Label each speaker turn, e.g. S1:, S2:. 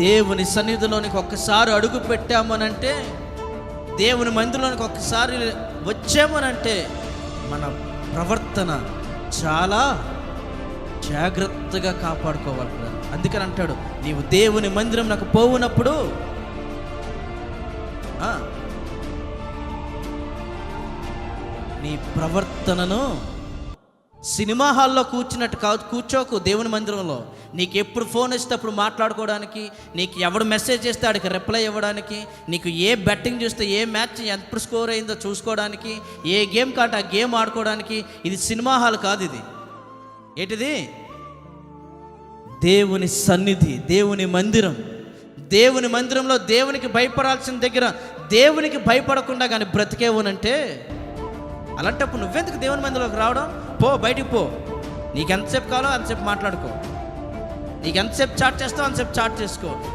S1: దేవుని సన్నిధిలోనికి ఒక్కసారి అడుగు పెట్టామనంటే, దేవుని మందిరంలోనికి ఒక్కసారి వచ్చామనంటే మన ప్రవర్తన చాలా జాగ్రత్తగా కాపాడుకోవాలి. అందుకని అంటాడు, నీవు దేవుని మందిరం నాకు పోవునప్పుడు నీ ప్రవర్తనను సినిమా హాల్లో కూర్చున్నట్టు కాదు, కూర్చోకు. దేవుని మందిరంలో నీకు ఎప్పుడు ఫోన్ వస్తే అప్పుడు మాట్లాడుకోవడానికి, నీకు ఎవడు మెసేజ్ చేస్తే ఆడికి రిప్లై ఇవ్వడానికి, నీకు ఏ బెట్టింగ్ చూస్తే ఏ మ్యాచ్ ఎంత స్కోర్ అయిందో చూసుకోవడానికి, ఏ గేమ్ కాంటే ఆ గేమ్ ఆడుకోవడానికి. ఇది సినిమా హాల్ కాదు, ఇది ఏంటిది? దేవుని సన్నిధి, దేవుని మందిరం. దేవుని మందిరంలో దేవునికి భయపడాల్సిన దగ్గర దేవునికి భయపడకుండా కానీ బ్రతికేవునంటే, అలాంటప్పుడు నువ్వెందుకు దేవుని మందిరంలోకి రావడం? పో, బయటికి పో. నీకు ఎంతసేపు కావాలో అంతసేపు మాట్లాడుకో, నీకు ఎంతసేపు చాట్ చేస్తావో అంతసేపు చాట్ చేసుకో.